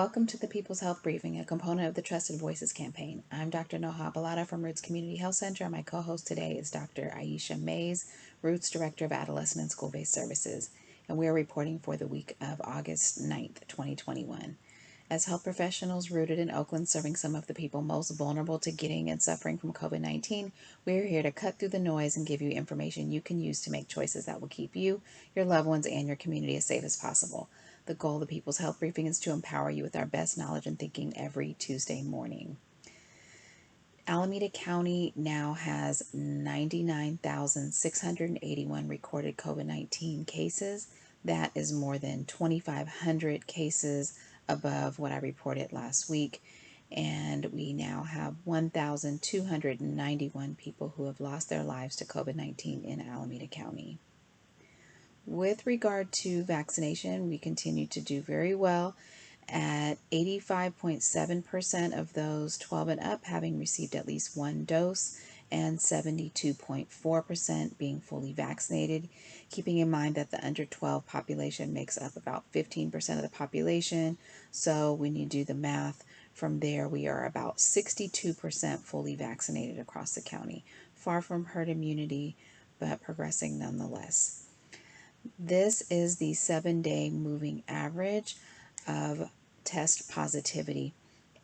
Welcome to the People's Health Briefing, a component of the Trusted Voices campaign. I'm Dr. Noha Aboelata from Roots Community Health Center, and my co-host today is Dr. Aisha Mays, Roots Director of Adolescent and School-Based Services, and we are reporting for the week of August 9th, 2021. As health professionals rooted in Oakland, serving some of the people most vulnerable to getting and suffering from COVID-19, we are here to cut through the noise and give you information you can use to make choices that will keep you, your loved ones, and your community as safe as possible. The goal of the People's Health Briefing is to empower you with our best knowledge and thinking every Tuesday morning. Alameda County now has 99,681 recorded COVID-19 cases. That is more than 2,500 cases above what I reported last week. And we now have 1,291 people who have lost their lives to COVID-19 in Alameda County. With regard to vaccination, we continue to do very well at 85.7% of those 12 and up having received at least one dose and 72.4% being fully vaccinated, keeping in mind that the under 12 population makes up about 15% of the population. So when you do the math from there, we are about 62% fully vaccinated across the county. Far from herd immunity, but progressing nonetheless. This is the 7-day moving average of test positivity.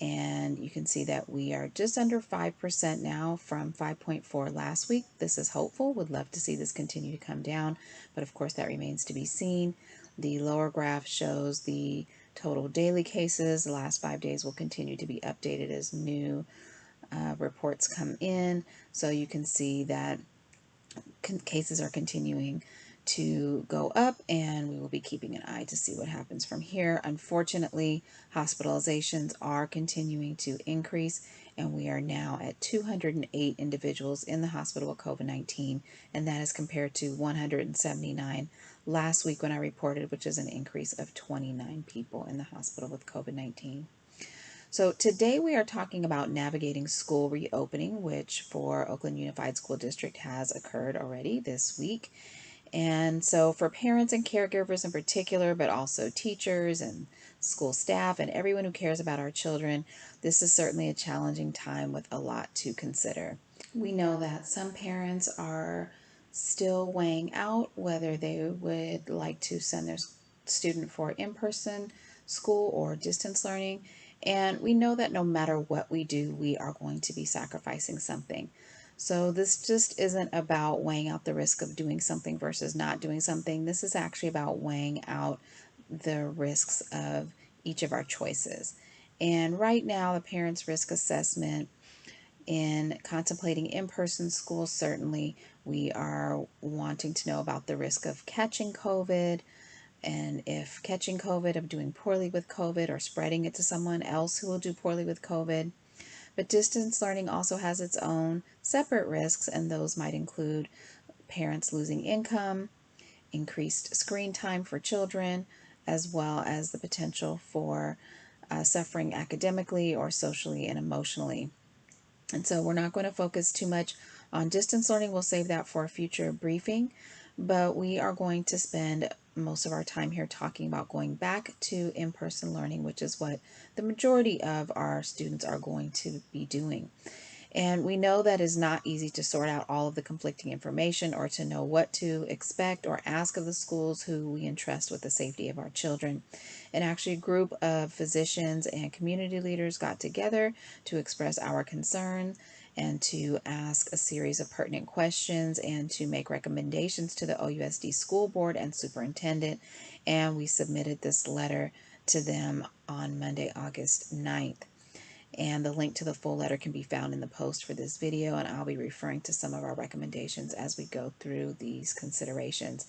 And you can see that we are just under 5% now from 5.4 last week. This is hopeful. Would love to see this continue to come down, but of course that remains to be seen. The lower graph shows the total daily cases. The last 5 days will continue to be updated as new reports come in. So you can see that cases are continuing to go up, and we will be keeping an eye to see what happens from here. Unfortunately, hospitalizations are continuing to increase, and we are now at 208 individuals in the hospital with COVID-19, and that is compared to 179 last week when I reported, which is an increase of 29 people in the hospital with COVID-19. So today we are talking about navigating school reopening, which for Oakland Unified School District has occurred already this week. And so for parents and caregivers in particular, but also teachers and school staff and everyone who cares about our children, this is certainly a challenging time with a lot to consider. We know that some parents are still weighing out whether they would like to send their student for in-person school or distance learning. And we know that no matter what we do, we are going to be sacrificing something. So this just isn't about weighing out the risk of doing something versus not doing something. This is actually about weighing out the risks of each of our choices. And right now, the parents' risk assessment in contemplating in-person school, certainly we are wanting to know about the risk of catching COVID, and if catching COVID, of doing poorly with COVID or spreading it to someone else who will do poorly with COVID. But distance learning also has its own separate risks, and those might include parents losing income, increased screen time for children, as well as the potential for suffering academically or socially and emotionally. And so we're not going to focus too much on distance learning. We'll save that for a future briefing, but we are going to spend most of our time here talking about going back to in-person learning, which is what the majority of our students are going to be doing. And we know that it's not easy to sort out all of the conflicting information or to know what to expect or ask of the schools who we entrust with the safety of our children. And actually, a group of physicians and community leaders got together to express our concerns and to ask a series of pertinent questions and to make recommendations to the OUSD school board and superintendent. And we submitted this letter to them on Monday, August 9th. And the link to the full letter can be found in the post for this video, and I'll be referring to some of our recommendations as we go through these considerations.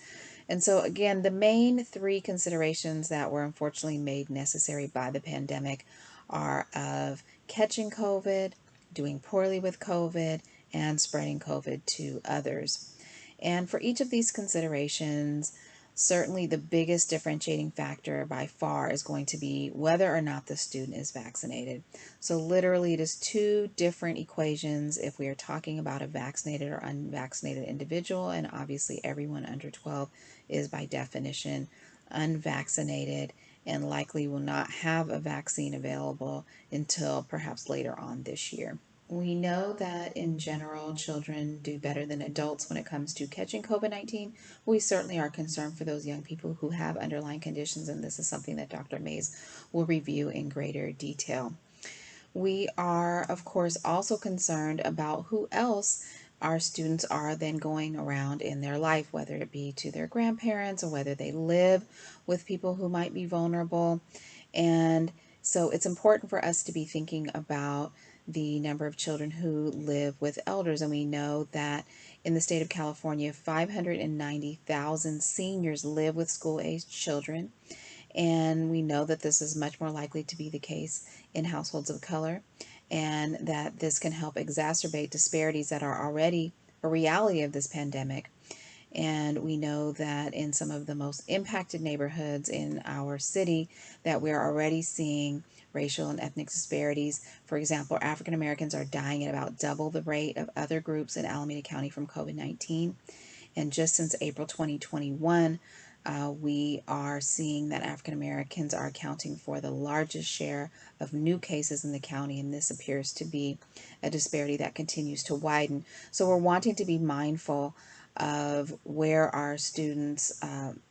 And so again, the main three considerations that were unfortunately made necessary by the pandemic are of catching COVID, doing poorly with COVID, and spreading COVID to others. And for each of these considerations, certainly the biggest differentiating factor by far is going to be whether or not the student is vaccinated. So literally it is two different equations if we are talking about a vaccinated or unvaccinated individual, and obviously everyone under 12 is by definition unvaccinated, and likely will not have a vaccine available until perhaps later on this year. We know that in general, children do better than adults when it comes to catching COVID 19. We certainly are concerned for those young people who have underlying conditions, and this is something that Dr. Mays will review in greater detail. We are, of course, also concerned about who else our students are then going around in their life, whether it be to their grandparents or whether they live with people who might be vulnerable. And so it's important for us to be thinking about the number of children who live with elders. And we know that in the state of California, 590,000 seniors live with school aged children. And we know that this is much more likely to be the case in households of color, and that this can help exacerbate disparities that are already a reality of this pandemic. And we know that in some of the most impacted neighborhoods in our city that we're already seeing racial and ethnic disparities. For example, African Americans are dying at about double the rate of other groups in Alameda County from COVID-19. And just since April 2021, we are seeing that African Americans are accounting for the largest share of new cases in the county, and this appears to be a disparity that continues to widen. So we're wanting to be mindful of where our students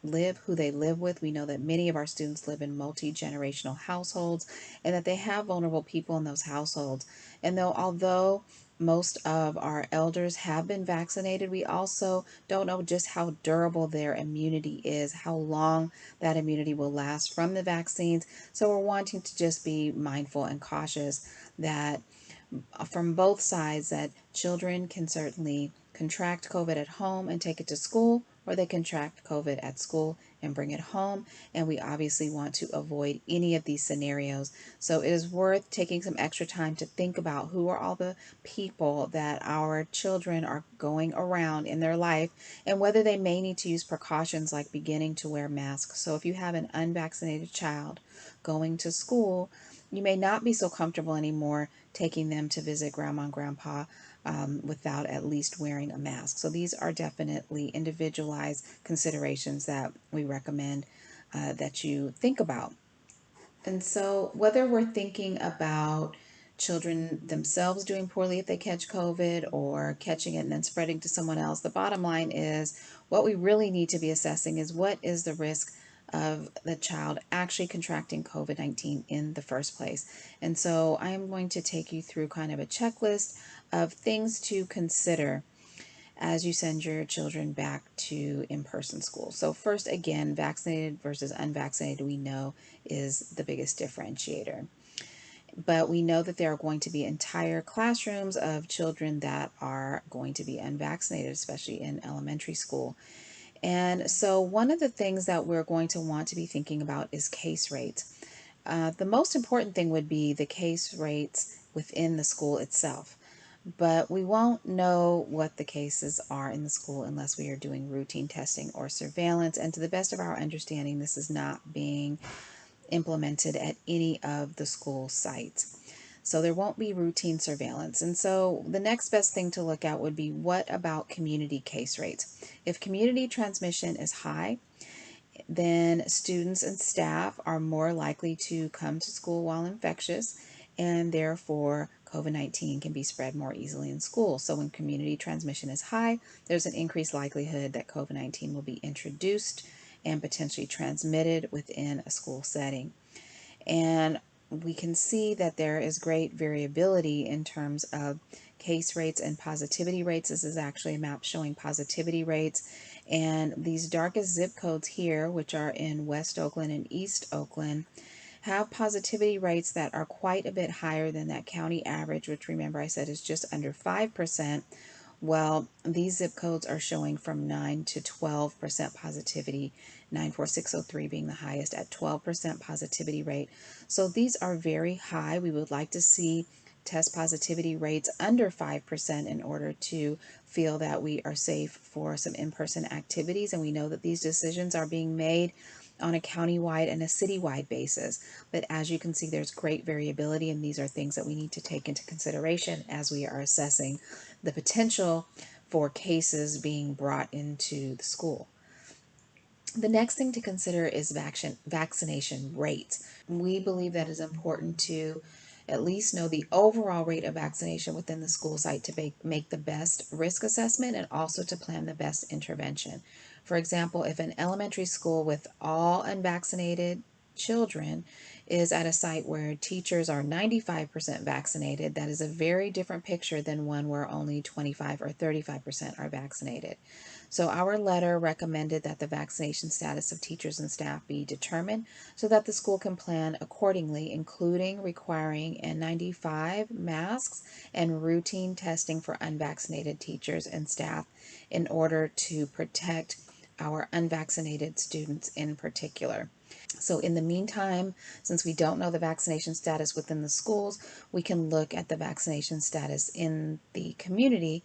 live, who they live with. We know that many of our students live in multi-generational households and that they have vulnerable people in those households. And although most of our elders have been vaccinated, we also don't know just how durable their immunity is, how long that immunity will last from the vaccines. So we're wanting to just be mindful and cautious that from both sides, that children can certainly contract COVID at home and take it to school, or they contract COVID at school and bring it home. And we obviously want to avoid any of these scenarios. So it is worth taking some extra time to think about who are all the people that our children are going around in their life, and whether they may need to use precautions like beginning to wear masks. So if you have an unvaccinated child going to school, you may not be so comfortable anymore taking them to visit grandma and grandpa without at least wearing a mask. So these are definitely individualized considerations that we recommend that you think about. And so, whether we're thinking about children themselves doing poorly if they catch COVID or catching it and then spreading to someone else, the bottom line is what we really need to be assessing is what is the risk of the child actually contracting COVID-19 in the first place. And so, I am going to take you through kind of a checklist of things to consider as you send your children back to in-person school. So first, again, vaccinated versus unvaccinated, we know is the biggest differentiator. But we know that there are going to be entire classrooms of children that are going to be unvaccinated, especially in elementary school. And so one of the things that we're going to want to be thinking about is case rates. The most important thing would be the case rates within the school itself. But we won't know what the cases are in the school unless we are doing routine testing or surveillance. And to the best of our understanding, this is not being implemented at any of the school sites. So there won't be routine surveillance. And so the next best thing to look at would be, what about community case rates? If community transmission is high, then students and staff are more likely to come to school while infectious, and therefore COVID-19 can be spread more easily in school. So when community transmission is high, there's an increased likelihood that COVID-19 will be introduced and potentially transmitted within a school setting. And we can see that there is great variability in terms of case rates and positivity rates. This is actually a map showing positivity rates. And these darkest zip codes here, which are in West Oakland and East Oakland, have positivity rates that are quite a bit higher than that county average, which, remember, I said is just under 5%. Well, these zip codes are showing from 9 to 12% positivity, 94603 being the highest at 12% positivity rate. So these are very high. We would like to see test positivity rates under 5% in order to feel that we are safe for some in-person activities. And we know that these decisions are being made on a countywide and a citywide basis. But as you can see, there's great variability, and these are things that we need to take into consideration as we are assessing the potential for cases being brought into the school. The next thing to consider is vaccination rate. We believe that it's important to at least know the overall rate of vaccination within the school site to make the best risk assessment and also to plan the best intervention. For example, if an elementary school with all unvaccinated children is at a site where teachers are 95% vaccinated, that is a very different picture than one where only 25 or 35% are vaccinated. So our letter recommended that the vaccination status of teachers and staff be determined so that the school can plan accordingly, including requiring N95 masks and routine testing for unvaccinated teachers and staff in order to protect our unvaccinated students in particular. So, in the meantime, since we don't know the vaccination status within the schools, we can look at the vaccination status in the community.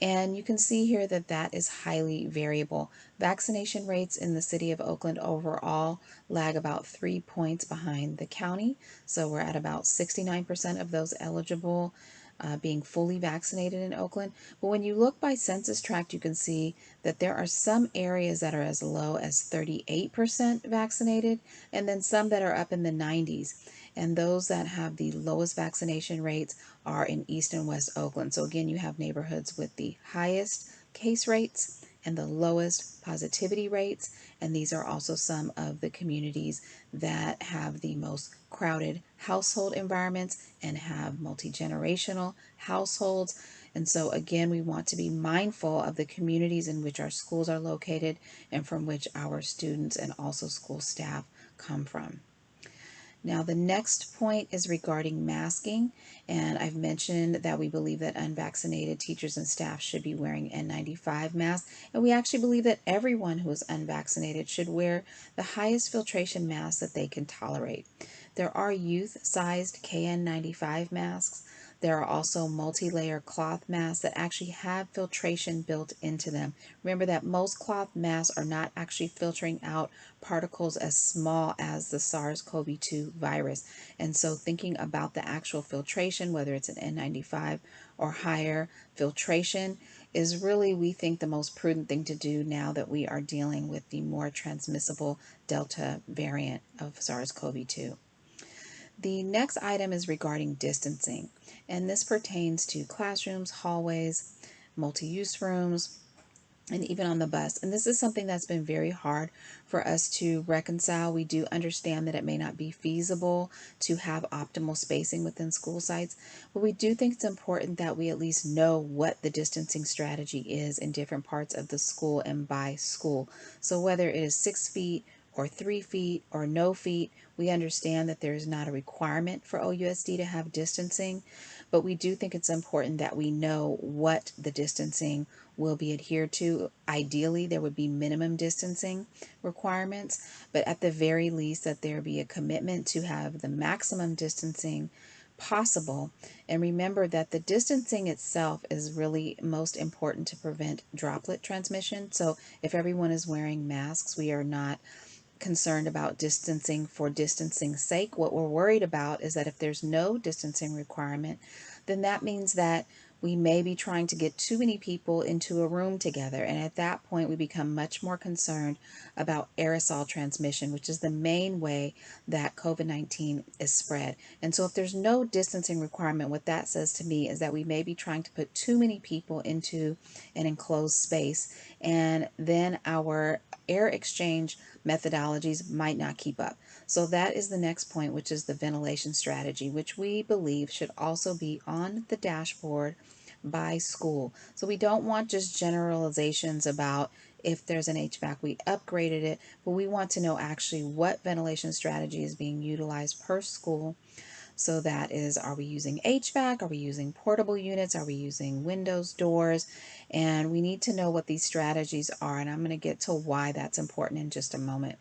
And you can see here that that is highly variable. Vaccination rates in the city of Oakland overall lag about 3 points behind the county. So, we're at about 69% of those eligible being fully vaccinated in Oakland. But when you look by census tract, you can see that there are some areas that are as low as 38% vaccinated, and then some that are up in the 90s. And those that have the lowest vaccination rates are in East and West Oakland. So again, you have neighborhoods with the highest case rates and the lowest positivity rates. And these are also some of the communities that have the most crowded household environments and have multi-generational households. And so again, we want to be mindful of the communities in which our schools are located and from which our students and also school staff come from. Now, the next point is regarding masking, and I've mentioned that we believe that unvaccinated teachers and staff should be wearing N95 masks, and we actually believe that everyone who is unvaccinated should wear the highest filtration mask that they can tolerate. There are youth-sized KN95 masks. There are also multi-layer cloth masks that actually have filtration built into them. Remember that most cloth masks are not actually filtering out particles as small as the SARS-CoV-2 virus. And so thinking about the actual filtration, whether it's an N95 or higher filtration, is really, we think, the most prudent thing to do now that we are dealing with the more transmissible Delta variant of SARS-CoV-2. The next item is regarding distancing, and this pertains to classrooms, hallways, multi-use rooms, and even on the bus. And this is something that's been very hard for us to reconcile. We do understand that it may not be feasible to have optimal spacing within school sites, but we do think it's important that we at least know what the distancing strategy is in different parts of the school and by school. So whether it is 6 feet or 3 feet or no feet, we understand that there is not a requirement for OUSD to have distancing, but we do think it's important that we know what the distancing will be adhered to. Ideally, there would be minimum distancing requirements, but at the very least that there be a commitment to have the maximum distancing possible. And remember that the distancing itself is really most important to prevent droplet transmission. So if everyone is wearing masks, we are not concerned about distancing for distancing's sake. What we're worried about is that if there's no distancing requirement, then that means that we may be trying to get too many people into a room together. And at that point, we become much more concerned about aerosol transmission, which is the main way that COVID-19 is spread. And so if there's no distancing requirement, what that says to me is that we may be trying to put too many people into an enclosed space, and then our air exchange methodologies might not keep up. So that is the next point, which is the ventilation strategy, which we believe should also be on the dashboard by school. So we don't want just generalizations about if there's an HVAC, we upgraded it, but we want to know actually what ventilation strategy is being utilized per school. So that is, are we using HVAC? Are we using portable units? Are we using windows, doors? And we need to know what these strategies are. And I'm going to get to why that's important in just a moment.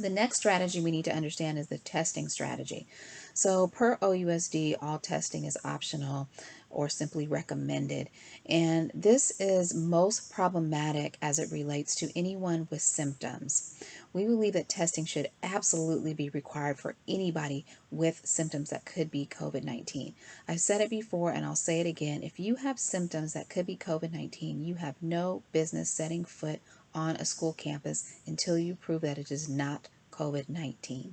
The next strategy we need to understand is the testing strategy. So per OUSD, all testing is optional or simply recommended. And this is most problematic as it relates to anyone with symptoms. We believe that testing should absolutely be required for anybody with symptoms that could be COVID-19. I've said it before and I'll say it again. If you have symptoms that could be COVID-19, you have no business setting foot on a school campus until you prove that it is not COVID-19.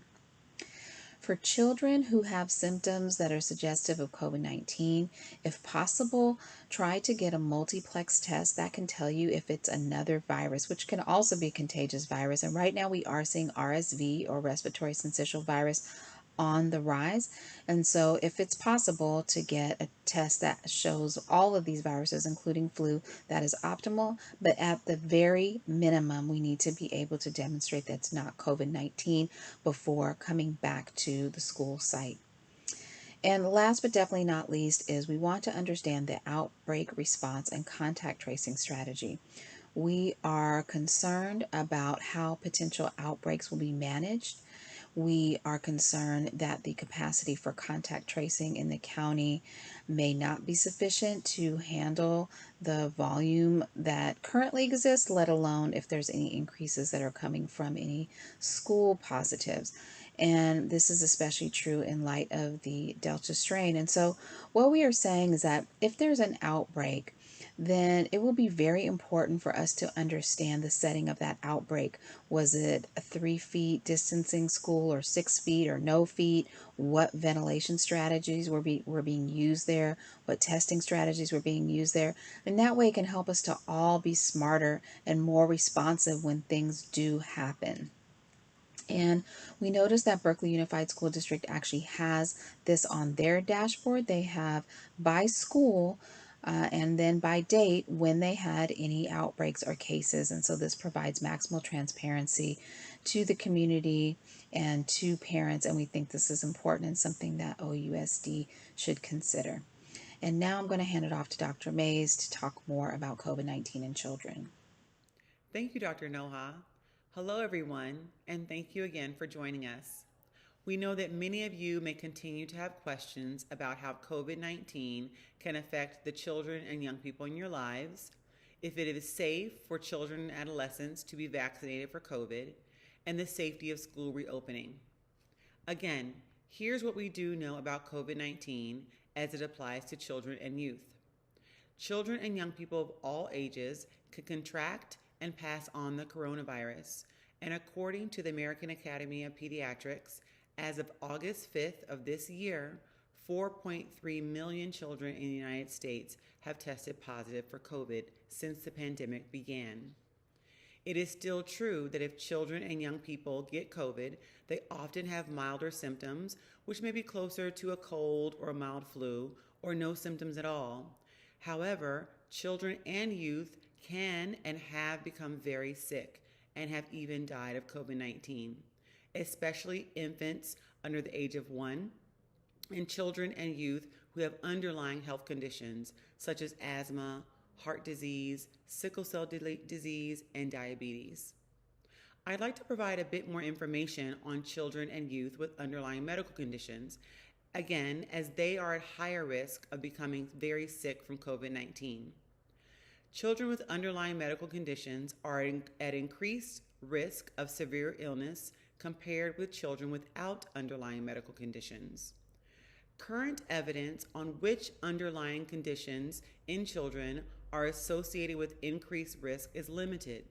For children who have symptoms that are suggestive of COVID-19, if possible, try to get a multiplex test that can tell you if it's another virus, which can also be a contagious virus. And right now we are seeing RSV, or respiratory syncytial virus, on the rise. And so if it's possible to get a test that shows all of these viruses, including flu, that is optimal. But at the very minimum, we need to be able to demonstrate that it's not COVID-19 before coming back to the school site. And last but definitely not least is we want to understand the outbreak response and contact tracing strategy. We are concerned about how potential outbreaks will be managed. We are concerned that the capacity for contact tracing in the county may not be sufficient to handle the volume that currently exists, let alone if there's any increases that are coming from any school positives. And this is especially true in light of the Delta strain. And so, what we are saying is that if there's an outbreak, then it will be very important for us to understand the setting of that outbreak. Was it a 3 feet distancing school, or 6 feet, or no feet? What ventilation strategies were being used there? What testing strategies were being used there? And that way it can help us to all be smarter and more responsive when things do happen. And we noticed that Berkeley Unified School District actually has this on their dashboard. They have by school and then by date when they had any outbreaks or cases. And so this provides maximal transparency to the community and to parents. And we think this is important and something that OUSD should consider. And now I'm going to hand it off to Dr. Mays to talk more about COVID-19 in children. Thank you, Dr. Noha. Hello, everyone, and thank you again for joining us. We know that many of you may continue to have questions about how COVID-19 can affect the children and young people in your lives, if it is safe for children and adolescents to be vaccinated for COVID, and the safety of school reopening. Again, here's what we do know about COVID-19 as it applies to children and youth. Children and young people of all ages can contract and pass on the coronavirus. And according to the American Academy of Pediatrics, as of August 5th of this year, 4.3 million children in the United States have tested positive for COVID since the pandemic began. It is still true that if children and young people get COVID, they often have milder symptoms, which may be closer to a cold or a mild flu, or no symptoms at all. However, children and youth can and have become very sick and have even died of COVID-19, especially infants under the age of 1 and children and youth who have underlying health conditions such as asthma, heart disease, sickle cell disease, and diabetes. I'd like to provide a bit more information on children and youth with underlying medical conditions, again, as they are at higher risk of becoming very sick from COVID-19. Children with underlying medical conditions are at increased risk of severe illness compared with children without underlying medical conditions. Current evidence on which underlying conditions in children are associated with increased risk is limited.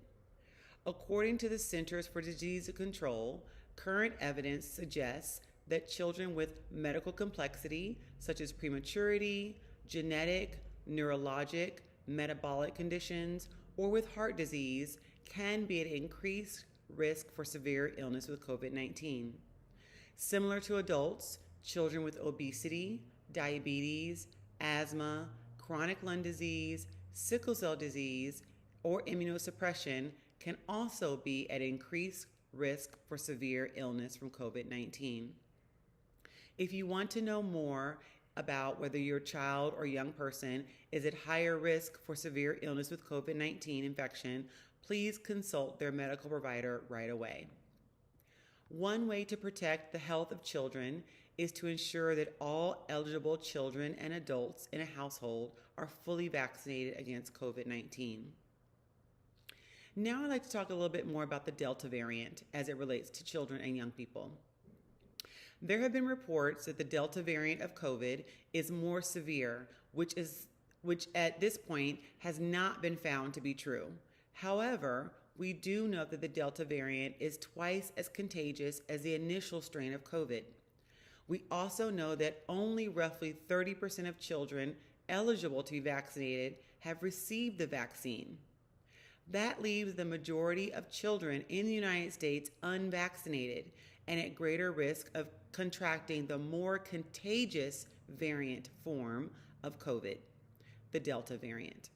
According to the Centers for Disease Control, current evidence suggests that children with medical complexity, such as prematurity, genetic, neurologic, metabolic conditions, or with heart disease, can be at increased risk for severe illness with COVID-19. Similar to adults, children with obesity, diabetes, asthma, chronic lung disease, sickle cell disease, or immunosuppression can also be at increased risk for severe illness from COVID-19. If you want to know more about whether your child or young person is at higher risk for severe illness with COVID-19 infection, please consult their medical provider right away. One way to protect the health of children is to ensure that all eligible children and adults in a household are fully vaccinated against COVID-19. Now I'd like to talk a little bit more about the Delta variant as it relates to children and young people. There have been reports that the Delta variant of COVID is more severe, which at this point has not been found to be true. However, we do know that the Delta variant is twice as contagious as the initial strain of COVID. We also know that only roughly 30% of children eligible to be vaccinated have received the vaccine. That leaves the majority of children in the United States unvaccinated and at greater risk of contracting the more contagious variant form of COVID, the Delta variant,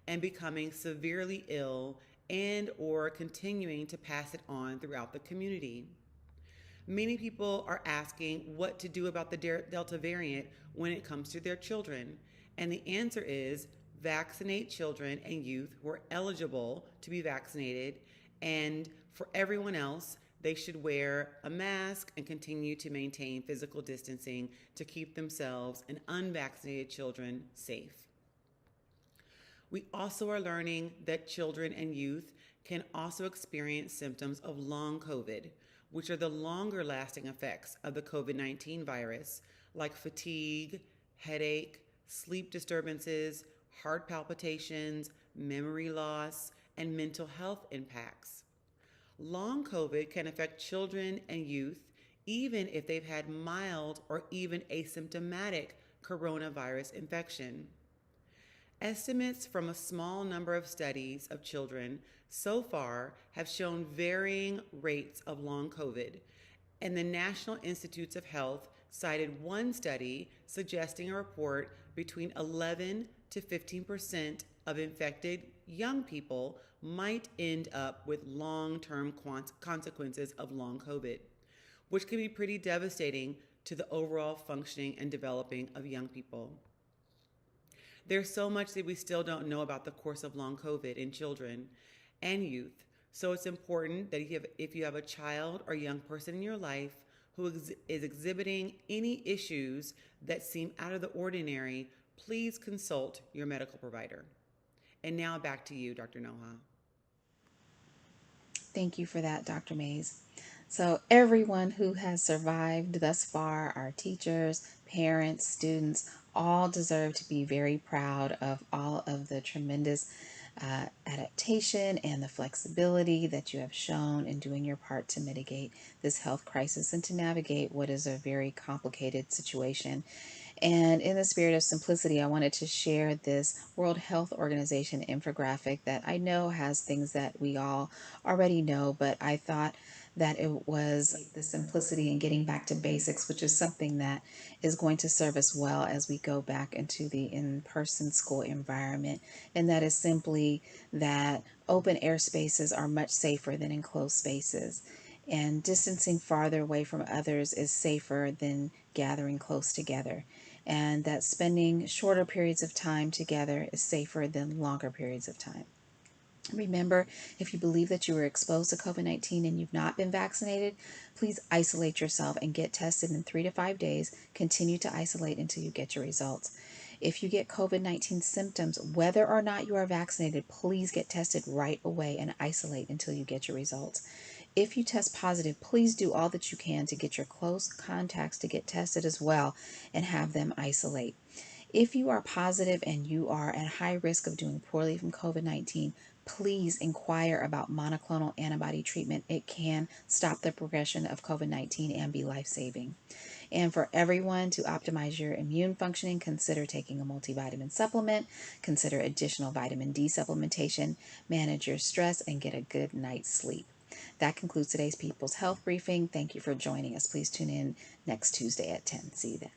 and becoming severely ill and or continuing to pass it on throughout the community. Many people are asking what to do about the Delta variant when it comes to their children. And the answer is vaccinate children and youth who are eligible to be vaccinated. And for everyone else, they should wear a mask and continue to maintain physical distancing to keep themselves and unvaccinated children safe. We also are learning that children and youth can also experience symptoms of long COVID, which are the longer lasting effects of the COVID-19 virus, like fatigue, headache, sleep disturbances, heart palpitations, memory loss, and mental health impacts. Long COVID can affect children and youth even if they've had mild or even asymptomatic coronavirus infection. Estimates from a small number of studies of children so far have shown varying rates of long COVID, and the National Institutes of Health cited one study suggesting a report between 11 to 15% of infected young people might end up with long-term consequences of long COVID, which can be pretty devastating to the overall functioning and developing of young people. There's so much that we still don't know about the course of long COVID in children and youth. So it's important that if you have a child or young person in your life who is exhibiting any issues that seem out of the ordinary, please consult your medical provider. And now back to you, Dr. Noha. Thank you for that, Dr. Mays. So, everyone who has survived thus far, our teachers, parents, students, all deserve to be very proud of all of the tremendous adaptation and the flexibility that you have shown in doing your part to mitigate this health crisis and to navigate what is a very complicated situation. And in the spirit of simplicity, I wanted to share this World Health Organization infographic that I know has things that we all already know, but I thought that it was the simplicity and getting back to basics, which is something that is going to serve us well as we go back into the in-person school environment. And that is simply that open air spaces are much safer than enclosed spaces. And distancing farther away from others is safer than gathering close together. And that spending shorter periods of time together is safer than longer periods of time. Remember, if you believe that you were exposed to COVID-19 and you've not been vaccinated, please isolate yourself and get tested in 3 to 5 days. Continue to isolate until you get your results. If you get COVID-19 symptoms, whether or not you are vaccinated, please get tested right away and isolate until you get your results. If you test positive, please do all that you can to get your close contacts to get tested as well and have them isolate. If you are positive and you are at high risk of doing poorly from COVID-19, please inquire about monoclonal antibody treatment. It can stop the progression of COVID-19 and be life-saving. And for everyone, to optimize your immune functioning, consider taking a multivitamin supplement, consider additional vitamin D supplementation, manage your stress, and get a good night's sleep. That concludes today's People's Health Briefing. Thank you for joining us. Please tune in next Tuesday at 10. See you then.